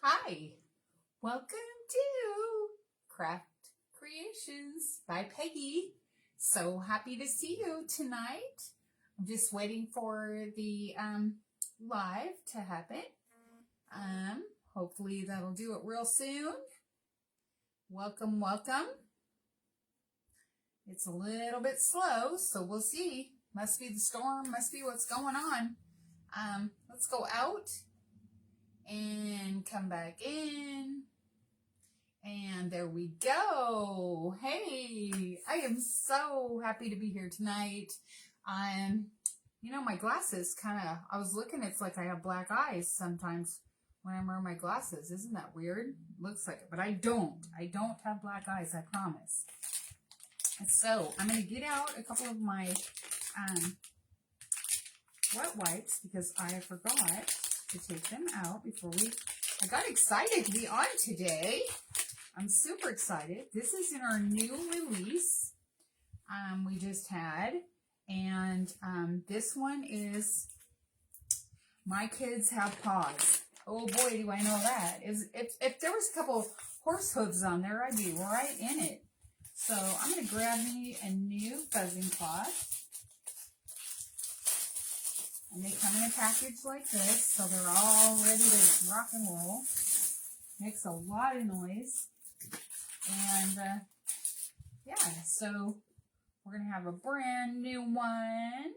Hi, welcome to Craft Creations by Peggy. So happy to see you tonight. I'm just waiting for the live to happen. Hopefully that'll do it real soon. Welcome, welcome. It's a little bit slow, so we'll see. Must be the storm, must be what's going on. Let's go out and come back in. And there we go. Hey, I am so happy to be here tonight. You know, my glasses I was looking, it's like I have black eyes sometimes when I wear my glasses. Isn't that weird? Looks like it, but I don't. I don't have black eyes, I promise. So I'm going to get out a couple of my wet wipes because I forgot to take them out before I got excited to be on today. I'm super excited. This is in our new release we just had. And this one is My Kids Have Paws. Oh boy, do I know that. If there was a couple horse hooves on there, I'd be right in it. So I'm going to grab me a new fuzzing cloth. And they come in a package like this, so they're all ready to rock and roll. Makes a lot of noise. And yeah, so we're going to have a brand new one.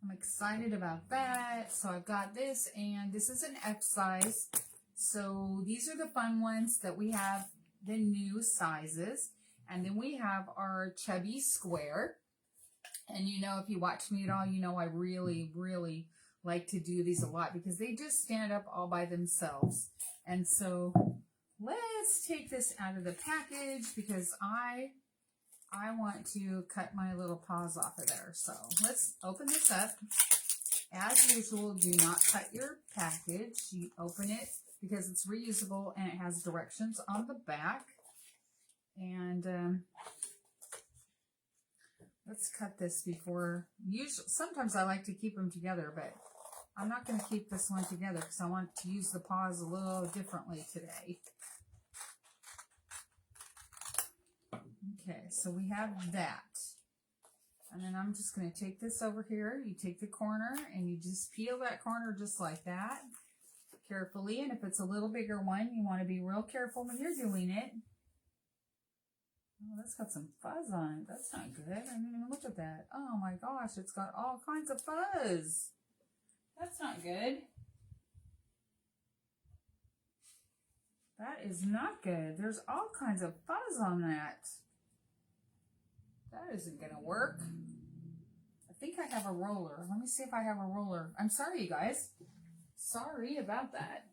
I'm excited about that. So I've got this, and this is an F size. So these are the fun ones that we have, the new sizes. And then we have our chubby square. And you know, if you watch me at all, you know I really, really like to do these a lot because they just stand up all by themselves. And so let's take this out of the package because I want to cut my little paws off of there. So let's open this up. As usual, do not cut your package. You open it because it's reusable and it has directions on the back. And let's cut this before. Sometimes I like to keep them together, but I'm not going to keep this one together because I want to use the paws a little differently today. Okay, so we have that. And then I'm just going to take this over here. You take the corner and you just peel that corner just like that, carefully. And if it's a little bigger one, you want to be real careful when you're doing it. Oh, that's got some fuzz on it. That's not good. I didn't even look at that. Oh my gosh, it's got all kinds of fuzz. That's not good. That is not good. There's all kinds of fuzz on that. That isn't going to work. I think I have a roller. Let me see if I have a roller. I'm sorry, you guys. Sorry about that.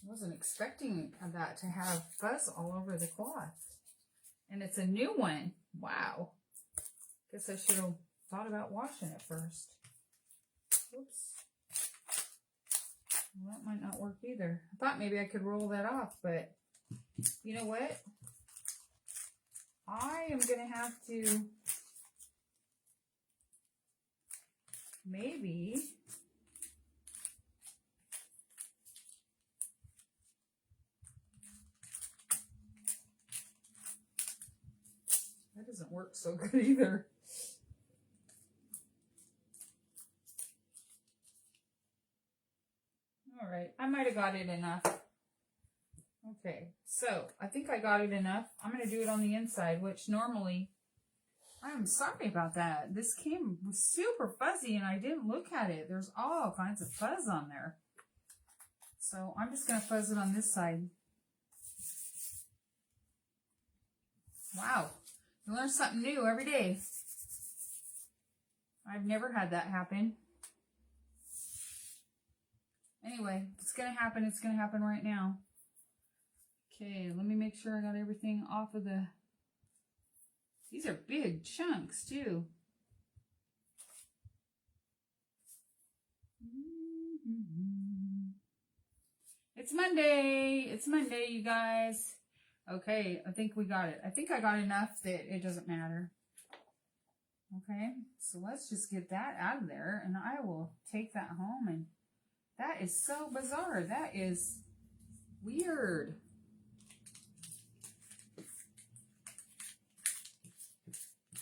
I wasn't expecting that to have fuzz all over the cloth. And it's a new one. Wow. Guess I should have thought about washing it first. Oops. Well, that might not work either. I thought maybe I could roll that off, but you know what? I am going to have to maybe that doesn't work so good either. All right, I might have got it enough. Okay, so I think I got it enough. I'm going to do it on the inside, which normally, I'm sorry about that. This came super fuzzy and I didn't look at it. There's all kinds of fuzz on there. So I'm just going to fuzz it on this side. Wow, you learn something new every day. I've never had that happen. Anyway, if it's going to happen, it's going to happen right now. Okay, let me make sure I got everything off of the... These are big chunks, too. It's Monday. It's Monday, you guys. Okay, I think we got it. I think I got enough that it doesn't matter. Okay, so let's just get that out of there, and I will take that home. And that is so bizarre. That is weird.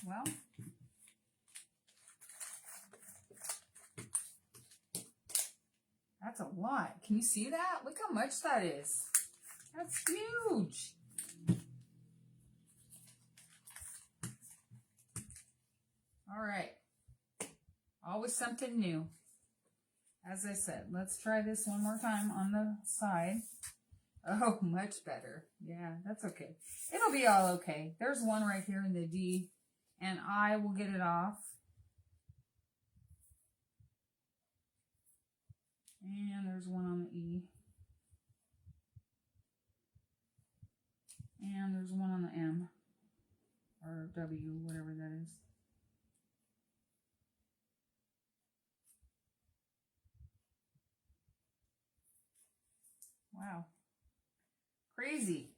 Well, that's a lot. Can you see that? Look how much that is. That's huge. All right. Always something new. As I said, let's try this one more time on the side. Oh, much better. Yeah, that's okay. It'll be all okay. There's one right here in the D, and I will get it off. And there's one on the E. And there's one on the M. Or W, whatever that is. Wow. Crazy.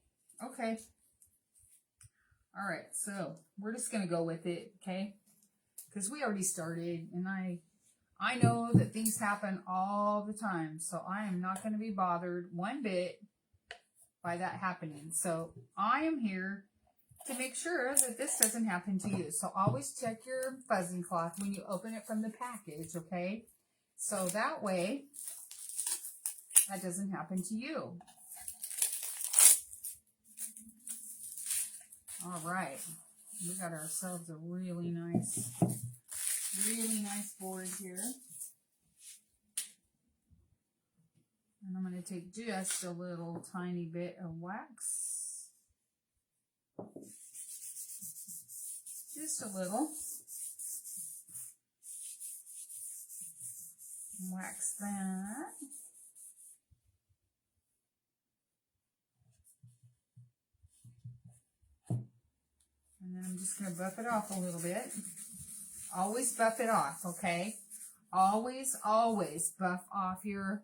Okay. All right, so we're just going to go with it, okay? Because we already started, and I know that things happen all the time, so I am not going to be bothered one bit by that happening. So I am here to make sure that this doesn't happen to you. So always check your fuzzing cloth when you open it from the package, okay? So that way, that doesn't happen to you. All right, we got ourselves a really nice board here. And I'm going to take just a little tiny bit of wax. Just a little. Wax that. And then I'm just going to buff it off a little bit. Always buff it off, okay? Always, always buff off your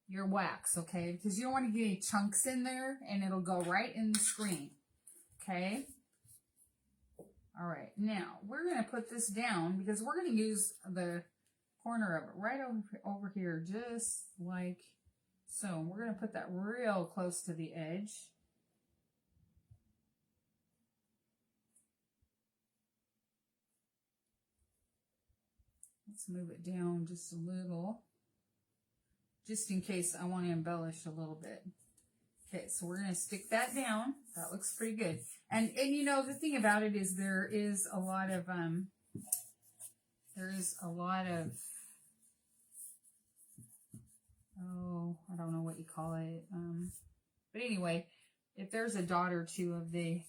wax, okay? Because you don't want to get any chunks in there, and it'll go right in the screen, okay? All right, now we're going to put this down because we're going to use the corner of it right over here, just like so. We're going to put that real close to the edge. Let's move it down just a little, just in case I want to embellish a little bit. Okay, so we're going to stick that down. That looks pretty good. And you know, the thing about it is there is a lot of, oh, I don't know what you call it. But anyway, if there's a dot or two of the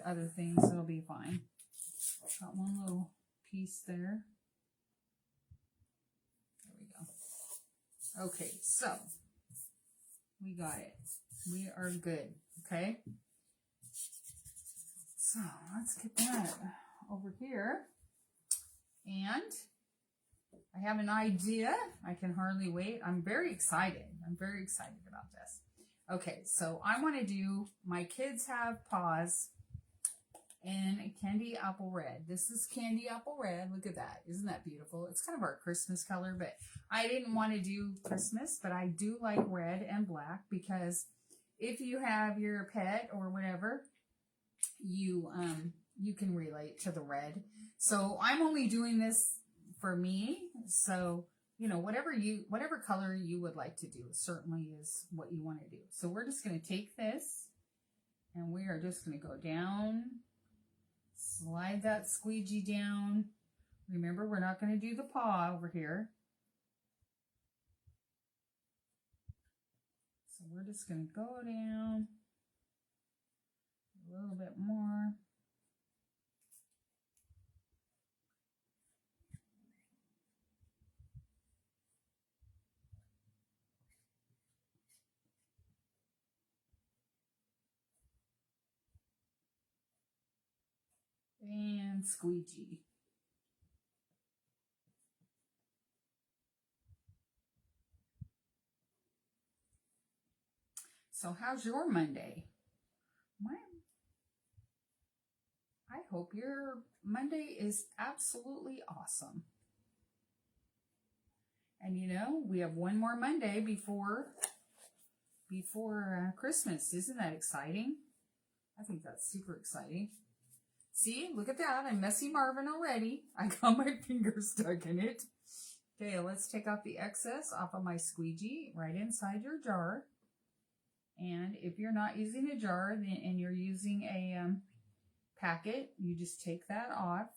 other things, it'll be fine. Got one little piece there. There we go. Okay, so we got it. We are good, okay? So let's get that over here. And I have an idea. I can hardly wait. I'm very excited. I'm very excited about this. Okay, so I want to do My Kids Have Paws in Candy Apple Red. This is Candy Apple Red. Look at that. Isn't that beautiful? It's kind of our Christmas color, but I didn't want to do Christmas, but I do like red and black because if you have your pet or whatever, you can relate to the red. So I'm only doing this for me. So, you know, whatever color you would like to do certainly is what you want to do. So we're just going to take this and we are just going to go down, slide that squeegee down. Remember, we're not going to do the paw over here. So we're just going to go down a little bit more. And squeegee. So how's your Monday? I hope your Monday is absolutely awesome. And you know, we have one more Monday before Christmas. Isn't that exciting? I think that's super exciting. See, look at that. I'm Messy Marvin already. I got my finger stuck in it. Okay, let's take off the excess off of my squeegee right inside your jar. And if you're not using a jar and you're using a packet, you just take that off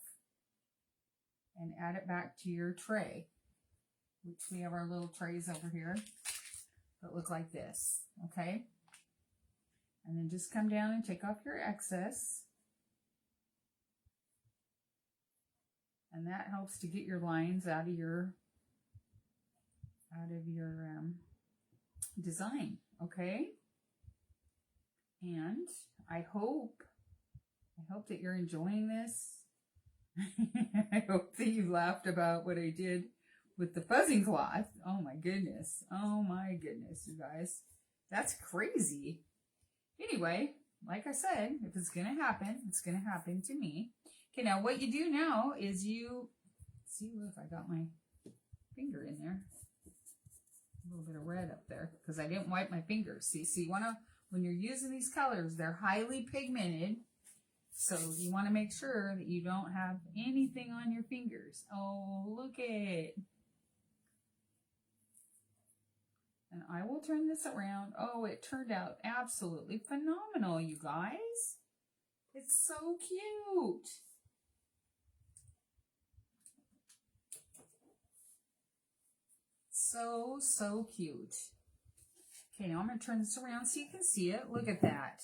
and add it back to your tray, which we have our little trays over here that look like this, okay? And then just come down and take off your excess. And that helps to get your lines out of your design, okay? And I hope that you're enjoying this. I hope that you laughed about what I did with the fuzzing cloth. Oh my goodness, you guys. That's crazy. Anyway, like I said, if it's going to happen, it's going to happen to me. Okay, now what you do now is you, see, look, I got my finger in there. A little bit of red up there because I didn't wipe my fingers. See, so you want to, when you're using these colors, they're highly pigmented. So you want to make sure that you don't have anything on your fingers. Oh, look it. And I will turn this around. Oh, it turned out absolutely phenomenal, you guys. It's so cute. So cute. Okay, now I'm going to turn this around so you can see it. Look at that.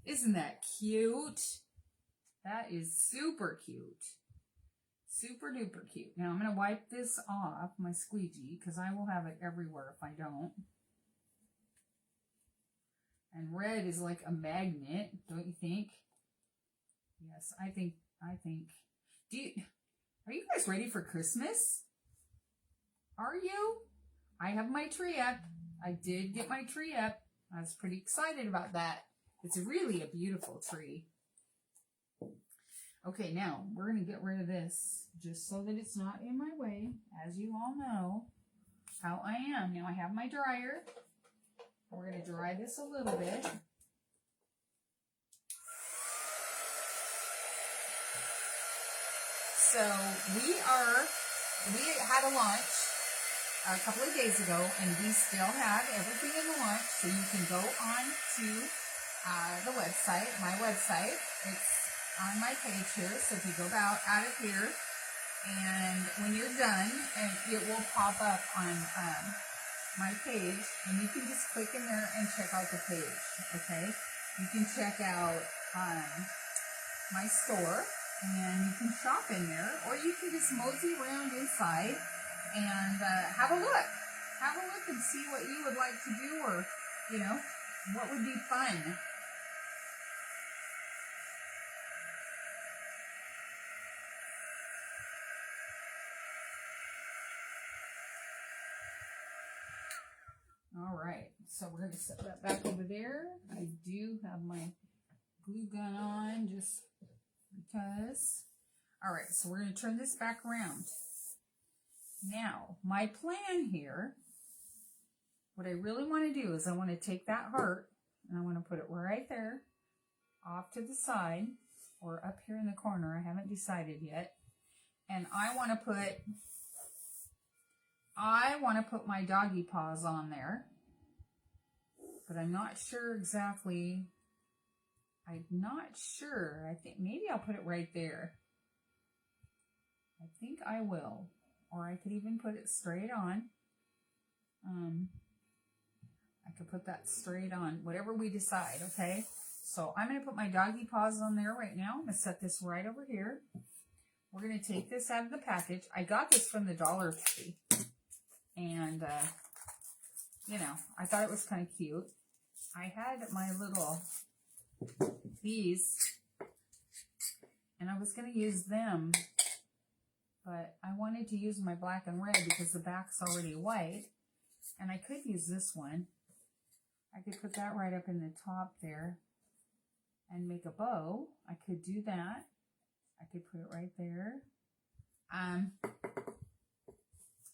Isn't that cute? That is super cute. Super duper cute. Now I'm going to wipe this off my squeegee because I will have it everywhere if I don't. And red is like a magnet, don't you think? Yes, I think. Are you guys ready for Christmas? Are you? I have my tree up. I did get my tree up. I was pretty excited about that. It's really a beautiful tree. Okay, now we're going to get rid of this just so that it's not in my way. As you all know how I am. Now I have my dryer. We're going to dry this a little bit. So we had a lunch a couple of days ago, and we still have everything in the lunch. So you can go on to the website, my website. It's on my page here. So if you go out of here, and when you're done, and it will pop up on my page, and you can just click in there and check out the page. Okay, you can check out my store, and you can shop in there, or you can just mosey around inside and have a look. Have a look and see what you would like to do, or, you know, what would be fun. All right, so we're going to set that back over there. I do have my glue gun on just because. All right, so we're going to turn this back around. Now, my plan here, what I really want to do is I want to take that heart and I want to put it right there off to the side or up here in the corner. I haven't decided yet. And I want to put my doggy paws on there. But I'm not sure exactly. I'm not sure. I think maybe I'll put it right there. I think I will. Or I could even put it straight on. I could put that straight on, whatever we decide, okay? So I'm going to put my doggy paws on there right now. I'm going to set this right over here. We're going to take this out of the package. I got this from the Dollar Tree. And, you know, I thought it was kind of cute. I had my little, these, and I was going to use them. But I wanted to use my black and red because the back's already white. And I could use this one. I could put that right up in the top there. and make a bow. I could do that. I could put it right there.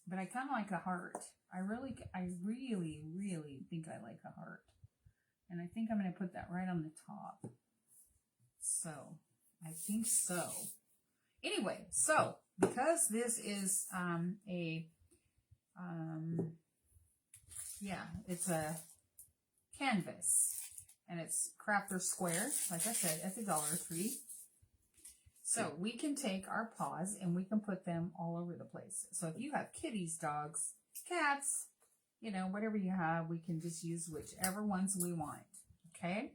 But I kind of like a heart. I really think I like a heart. And I think I'm going to put that right on the top. So, I think so. Anyway, so, because this is it's a canvas. And it's Crafter Square, like I said, at the Dollar Tree. So we can take our paws and we can put them all over the place. So if you have kitties, dogs, cats, you know, whatever you have, we can just use whichever ones we want. Okay?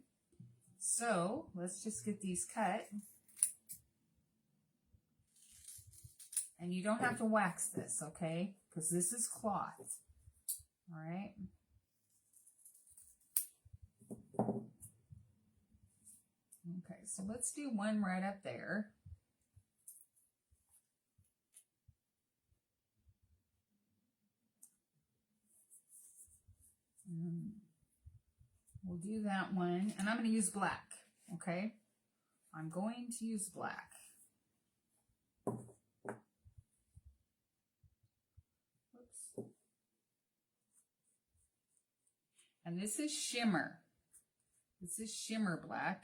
So let's just get these cut. And you don't have to wax this, okay? Because this is cloth. All right? Okay, so let's do one right up there. We'll do that one, and I'm going to use black, okay? I'm going to use black. Oops. And this is shimmer. This is shimmer black.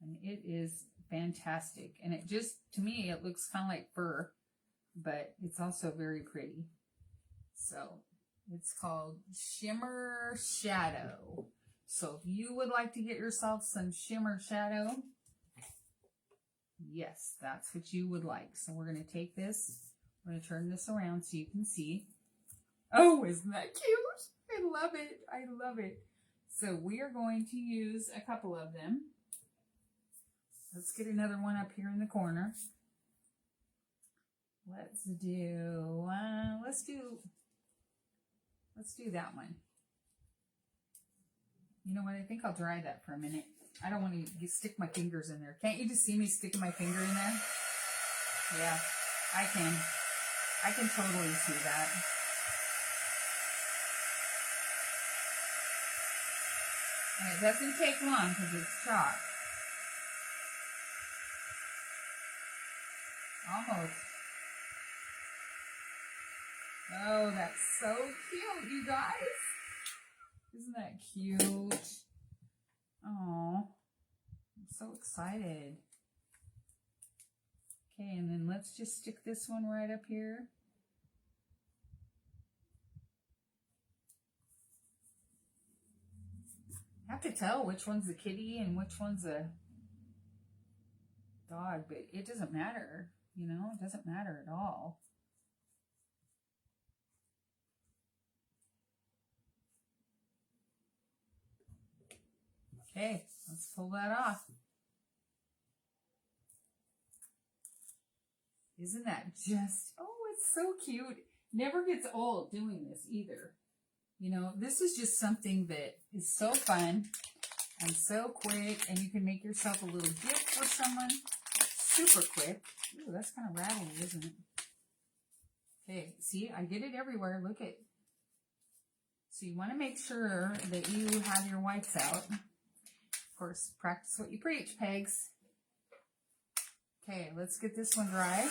And it is fantastic. And it just, to me, it looks kind of like fur, but it's also very pretty. So it's called Shimmer Shadow. So if you would like to get yourself some Shimmer Shadow, yes, that's what you would like. So we're going to take this, we're going to turn this around so you can see. Oh, isn't that cute? I love it. I love it. So we are going to use a couple of them. Let's get another one up here in the corner. Let's do that one. You know what? I think I'll dry that for a minute. I don't want to stick my fingers in there. Can't you just see me sticking my finger in there? Yeah, I can. I can totally see that. And it doesn't take long because it's chalk. Almost. Oh, that's so cute, you guys. Isn't that cute? Oh, I'm so excited. Okay, and then let's just stick this one right up here. I have to tell which one's a kitty and which one's a dog, but it doesn't matter. You know, it doesn't matter at all. Okay, let's pull that off. Isn't that just, oh, it's so cute. Never gets old doing this either. You know, this is just something that is so fun and so quick, and you can make yourself a little gift for someone super quick. Ooh, that's kind of rattly, isn't it? Okay, see, I get it everywhere. Look at. So you want to make sure that you have your whites out. Of course, practice what you preach, pegs. Okay, let's get this one dry.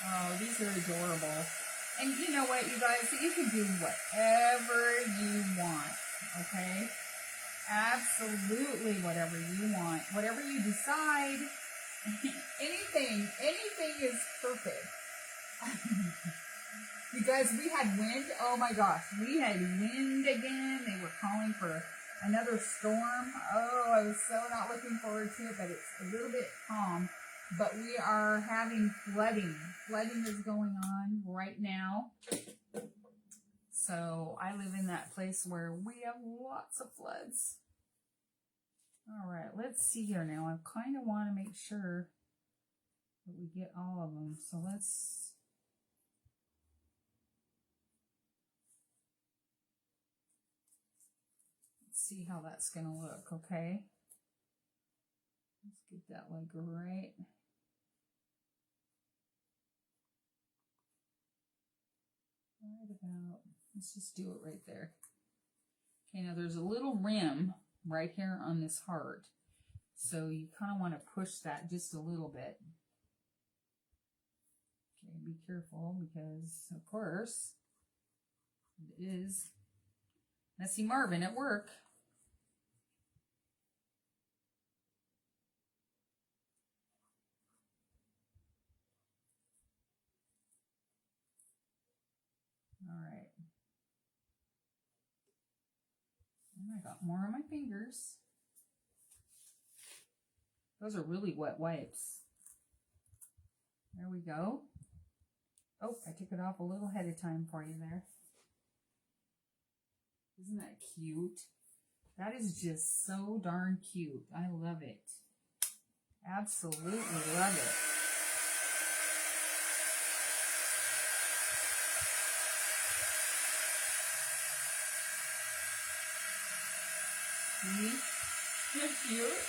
Oh, these are adorable. And you know what, you guys? You can do whatever you want, okay? Absolutely whatever you want. Whatever you decide. Anything is perfect. You guys, we had wind. Oh my gosh, we had wind again. They were calling for another storm. Oh, I was so not looking forward to it, but it's a little bit calm. But we are having flooding. Flooding is going on right now. So I live in that place where we have lots of floods. All right, let's see here now. I kind of want to make sure that we get all of them. So let's see how that's going to look, okay? Let's get that like right. about, let's just do it right there. Okay, now there's a little rim right here on this heart. So you kind of want to push that just a little bit. Okay, be careful because, of course, it is Messy Marvin at work. All right. And I got more on my fingers. Those are really wet wipes. There we go. Oh, I took it off a little ahead of time for you there. Isn't that cute? That is just so darn cute. I love it. Absolutely love it. See? They're cute.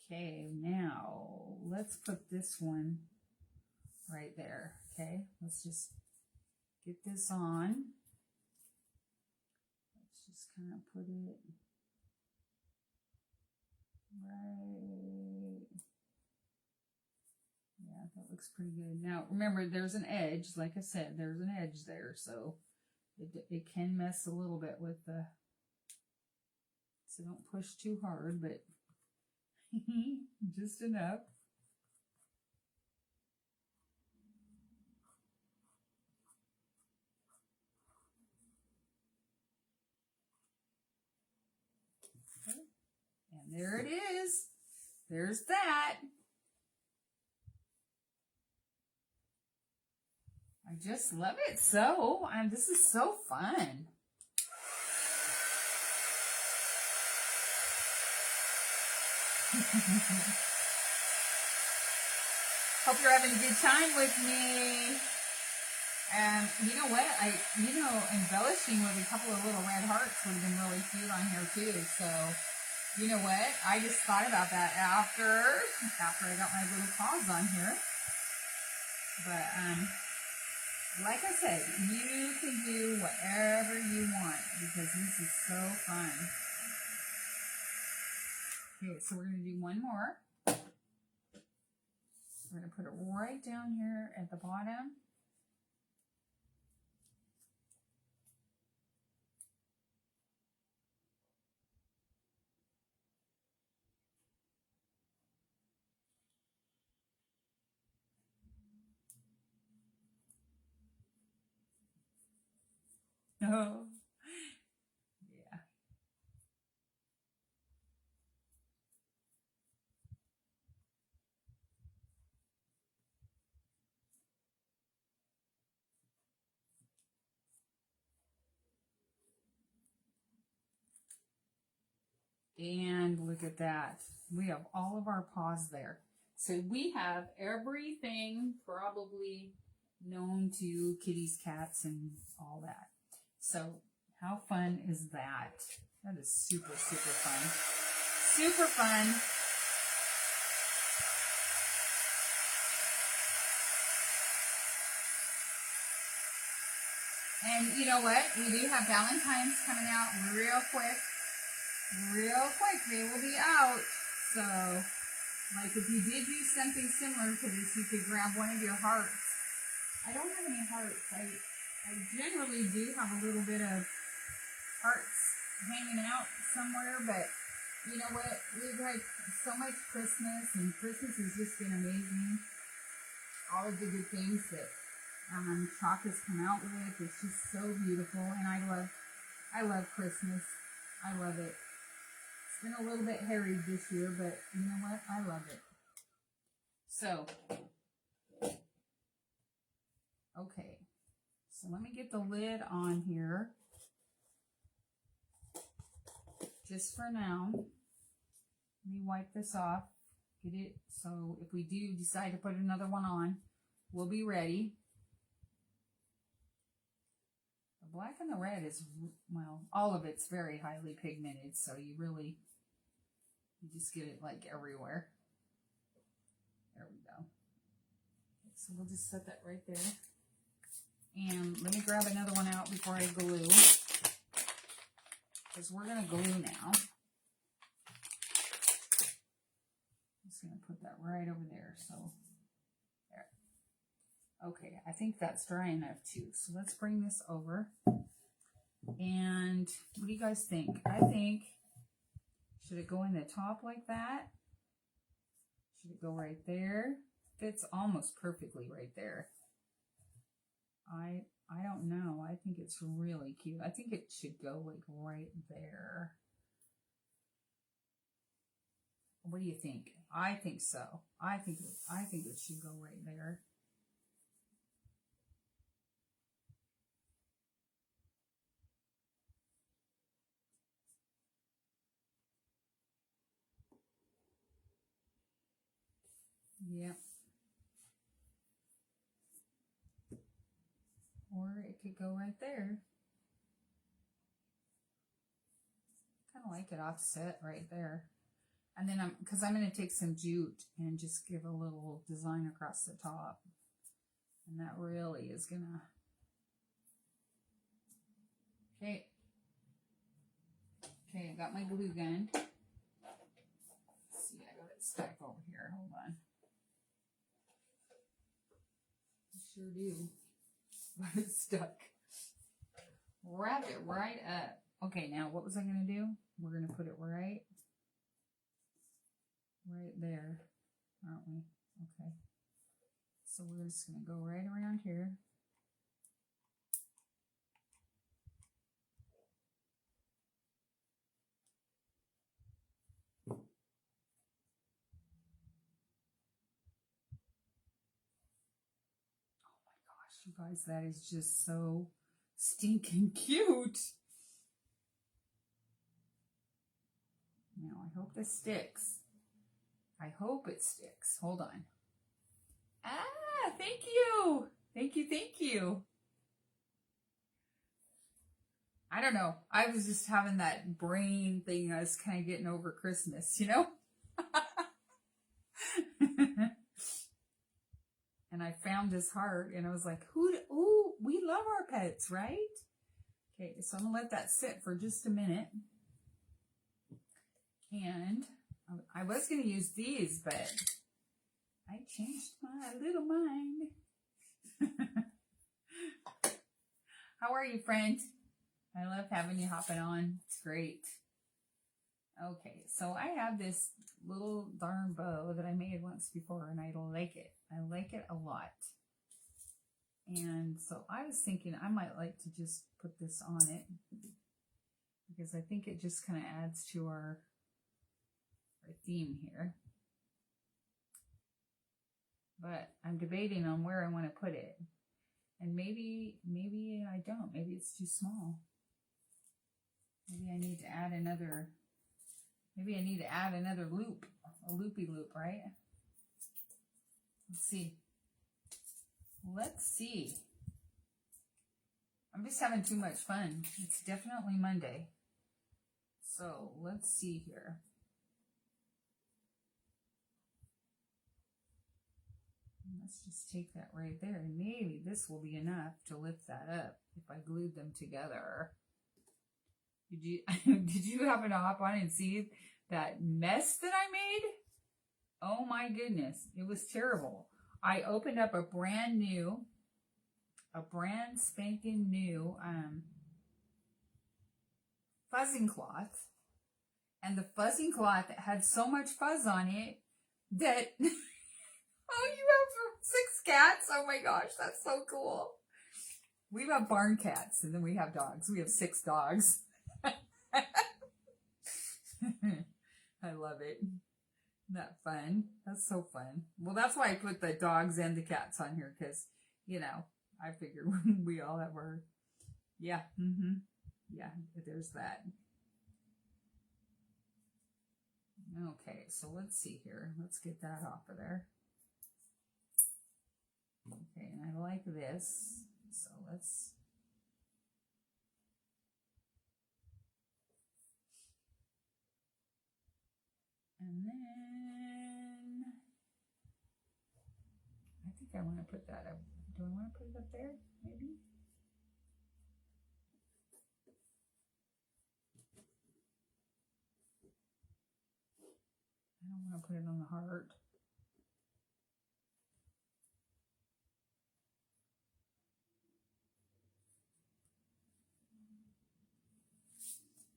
Okay, now let's put this one right there. Okay, let's just get this on. Let's just kind of put it right. Yeah, that looks pretty good. Now, remember, there's an edge. Like I said, there's an edge there, so it can mess a little bit with the, so don't push too hard, but just enough. Okay. And there it is. There's that. I just love it so. And this is so fun. Hope you're having a good time with me. And you know what? Embellishing with a couple of little red hearts would have been really cute on here too. So, you know what? I just thought about that after I got my little paws on here. But, like I said, you can do whatever you want because this is so fun. Okay, so we're going to do one more. We're going to put it right down here at the bottom. Oh, yeah. And look at that. We have all of our paws there. So we have everything probably known to kitties, cats, and all that. So how fun is that? That is super, super fun. Super fun. And you know what? We do have Valentine's coming out real quick. Real quick, they will be out. So, like if you did use something similar to this, you could grab one of your hearts. I don't have any hearts. I generally do have a little bit of hearts hanging out somewhere, but you know what? We've had so much Christmas, and Christmas has just been amazing. All of the good things that Chalk has come out with. It's just so beautiful, and I love Christmas. I love it. It's been a little bit hairy this year, but you know what? I love it. So, okay. So let me get the lid on here. Just for now. Let me wipe this off. Get it so if we do decide to put another one on, we'll be ready. The black and the red is, well, all of it's very highly pigmented, so you just get it like everywhere. There we go. So we'll just set that right there. And let me grab another one out before I glue, because we're going to glue now. I'm just going to put that right over there. So there. Okay, I think that's dry enough too. So let's bring this over. And what do you guys think? I think, should it go in the top like that? Should it go right there? Fits almost perfectly right there. I don't know. I think it's really cute. I think it should go like right there. What do you think? I think so. I think it should go right there. Yep. Or it could go right there. Kind of like it offset right there. And then because I'm going to take some jute and just give a little design across the top. And that really is going to... Okay. Okay, I got my glue gun. Let's see, I got it stuck over here. Hold on. I sure do. But it's stuck. Wrap it right up. Okay, now what was I going to do? We're going to put it right there, aren't we? Okay. So we're just going to go right around here. You guys, that is just so stinking cute. Now, I hope this sticks. I hope it sticks. Hold on. Ah, thank you. Thank you, thank you. I don't know. I was just having that brain thing. I was kind of getting over Christmas, you know? And I found this heart, and I was like, ooh, we love our pets, right? Okay, so I'm going to let that sit for just a minute. And I was going to use these, but I changed my little mind. How are you, friend? I love having you hopping on. It's great. Okay, so I have this little darn bow that I made once before, and I like it. I like it a lot. And so I was thinking I might like to just put this on it, because I think it just kind of adds to our theme here. But I'm debating on where I want to put it. And maybe I don't. Maybe it's too small. Maybe I need to add another... Maybe I need to add another loop, a loopy loop, right? Let's see. Let's see. I'm just having too much fun. It's definitely Monday. So let's see here. Let's just take that right there. And maybe this will be enough to lift that up if I glued them together. Did you happen to hop on and see that mess that I made? Oh my goodness, it was terrible. I opened up a brand spanking new fuzzing cloth, and the fuzzing cloth had so much fuzz on it that oh, you have 6 cats? Oh my gosh, that's so cool. We have barn cats, and then we have dogs. We have 6 dogs. I love it. Isn't that fun? That's so fun. Well, that's why I put the dogs and the cats on here, because, you know, I figured we all have our, yeah, yeah, there's that. Okay, so let's see here. Let's get that off of there. Okay, and I like this, so let's And then I think I want to put that up. Do I want to put it up there? Maybe? I don't want to put it on the heart.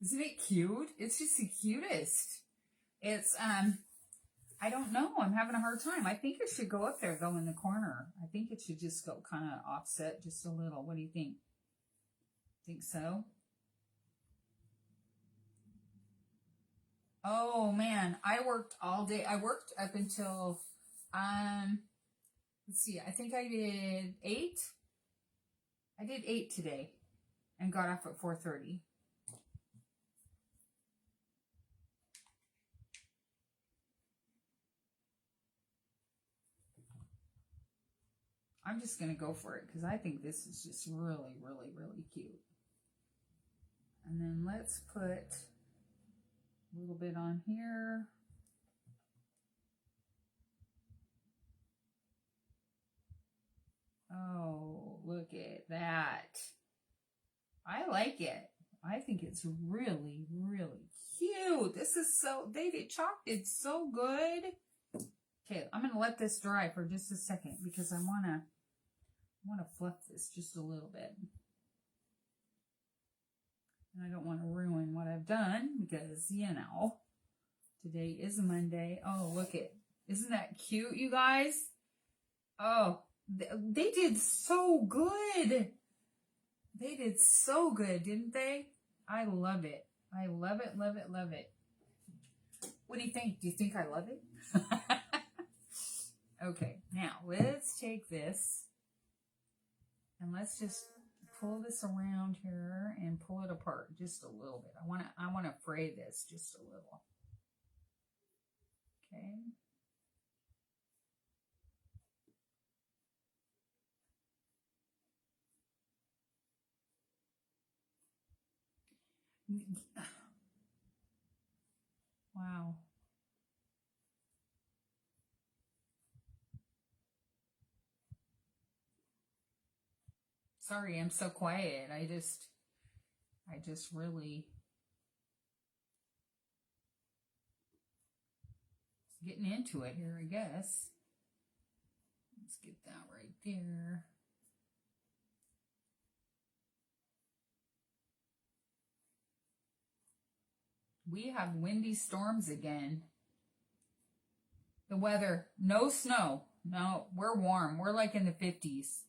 Isn't it cute? It's just the cutest. It's, I don't know. I'm having a hard time. I think it should go up there, though, in the corner. I think it should just go kind of offset just a little. What do you think? Think so? Oh, man. I worked all day. I worked up until, let's see. I think I did 8. I did 8 today and got off at 4:30. I'm just going to go for it because I think this is just really, really, really cute. And then let's put a little bit on here. Oh, look at that. I like it. I think it's really, really cute. This is so, they chalked it so good. Okay, I'm going to let this dry for just a second because I want to fluff this just a little bit. And I don't want to ruin what I've done because, you know, today is Monday. Oh, look it. Isn't that cute, you guys? Oh, they did so good. They did so good, didn't they? I love it. I love it, love it, love it. What do you think? Do you think I love it? Okay, now let's take this and let's just pull this around here and pull it apart just a little bit. I want to fray this just a little. Okay. Wow. Sorry, I'm so quiet. I just really getting into it here, I guess. Let's get that right there. We have windy storms again. The weather, no snow. No, we're warm. We're like in the 50s.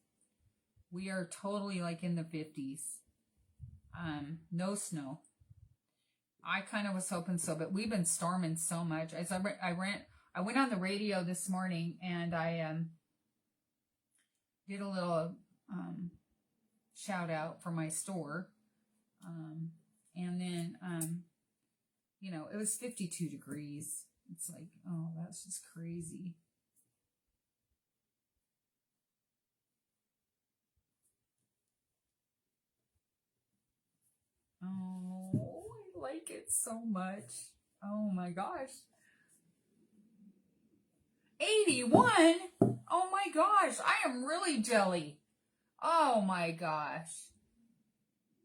We are totally like in the 50s. No snow. I kind of was hoping so, but we've been storming so much. I went on the radio this morning and I did a little shout out for my store. And then you know, it was 52 degrees. It's like, oh, that's just crazy. Oh, I like it so much. Oh my gosh. 81? Oh my gosh, I am really jelly. Oh my gosh.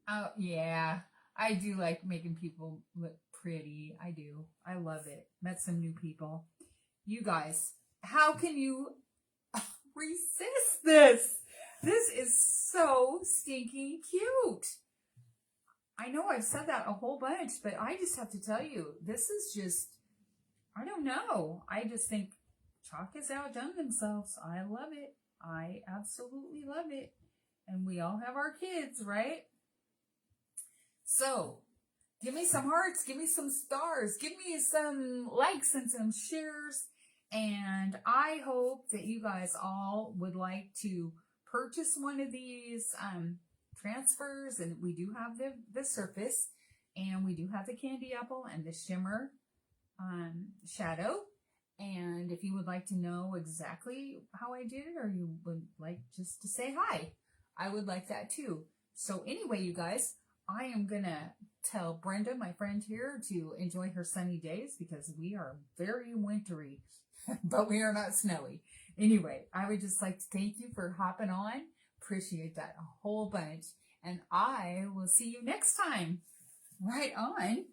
Oh, yeah. I do like making people look pretty. I do. I love it. Met some new people. You guys, how can you resist this? This is so stinking cute. I know I've said that a whole bunch, but I just have to tell you, this is just, I don't know. I just think chalk has outdone themselves. I love it. I absolutely love it. And we all have our kids, right? So, give me some hearts, give me some stars, give me some likes and some shares. And I hope that you guys all would like to purchase one of these transfers. And we do have the surface, and we do have the candy apple and the shimmer shadow. And if you would like to know exactly how I did it, or you would like just to say hi, I would like that too. So anyway, you guys, I am gonna tell Brenda, my friend here, to enjoy her sunny days because we are very wintry, but we are not snowy. Anyway, I would just like to thank you for hopping on. Appreciate that a whole bunch. And I will see you next time. Right on.